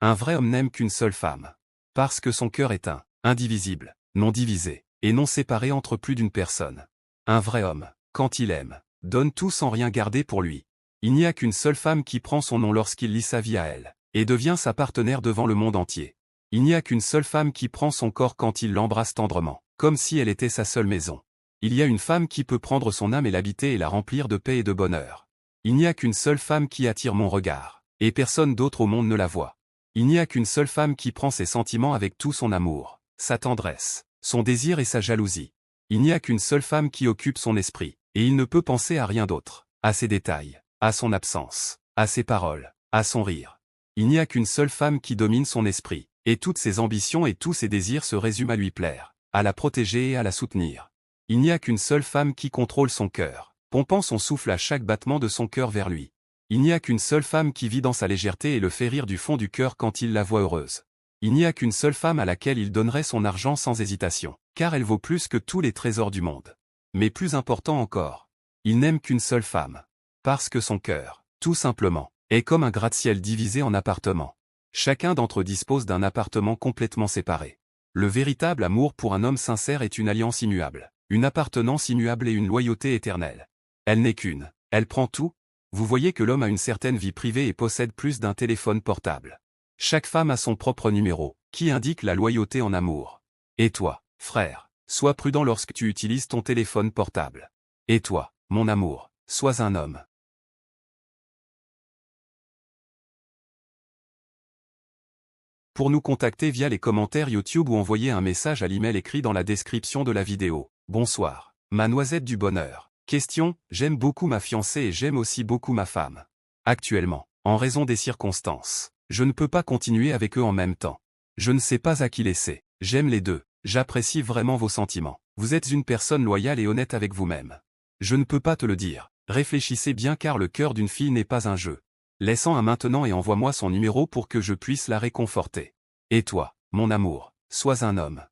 Un vrai homme n'aime qu'une seule femme. Parce que son cœur est un, indivisible, non divisé, et non séparé entre plus d'une personne. Un vrai homme, quand il aime, donne tout sans rien garder pour lui. Il n'y a qu'une seule femme qui prend son nom lorsqu'il lie sa vie à elle, et devient sa partenaire devant le monde entier. Il n'y a qu'une seule femme qui prend son corps quand il l'embrasse tendrement, comme si elle était sa seule maison. Il y a une femme qui peut prendre son âme et l'habiter et la remplir de paix et de bonheur. Il n'y a qu'une seule femme qui attire mon regard, et personne d'autre au monde ne la voit. Il n'y a qu'une seule femme qui prend ses sentiments avec tout son amour, sa tendresse, son désir et sa jalousie. Il n'y a qu'une seule femme qui occupe son esprit, et il ne peut penser à rien d'autre, à ses détails, à son absence, à ses paroles, à son rire. Il n'y a qu'une seule femme qui domine son esprit, et toutes ses ambitions et tous ses désirs se résument à lui plaire, à la protéger et à la soutenir. Il n'y a qu'une seule femme qui contrôle son cœur, pompant son souffle à chaque battement de son cœur vers lui. Il n'y a qu'une seule femme qui vit dans sa légèreté et le fait rire du fond du cœur quand il la voit heureuse. Il n'y a qu'une seule femme à laquelle il donnerait son argent sans hésitation, car elle vaut plus que tous les trésors du monde. Mais plus important encore, il n'aime qu'une seule femme. Parce que son cœur, tout simplement, est comme un gratte-ciel divisé en appartements. Chacun d'entre eux dispose d'un appartement complètement séparé. Le véritable amour pour un homme sincère est une alliance immuable, une appartenance immuable et une loyauté éternelle. Elle n'est qu'une, elle prend tout. Vous voyez que l'homme a une certaine vie privée et possède plus d'un téléphone portable. Chaque femme a son propre numéro, qui indique la loyauté en amour. Et toi, frère, sois prudent lorsque tu utilises ton téléphone portable. Et toi, mon amour, sois un homme. Pour nous contacter via les commentaires YouTube ou envoyer un message à l'email écrit dans la description de la vidéo. Bonsoir, ma noisette du bonheur. Question, j'aime beaucoup ma fiancée et j'aime aussi beaucoup ma femme. Actuellement, en raison des circonstances, je ne peux pas continuer avec eux en même temps. Je ne sais pas à qui laisser. J'aime les deux. J'apprécie vraiment vos sentiments. Vous êtes une personne loyale et honnête avec vous-même. Je ne peux pas te le dire. Réfléchissez bien car le cœur d'une fille n'est pas un jeu. Laisse-en un maintenant et envoie-moi son numéro pour que je puisse la réconforter. Et toi, mon amour, sois un homme.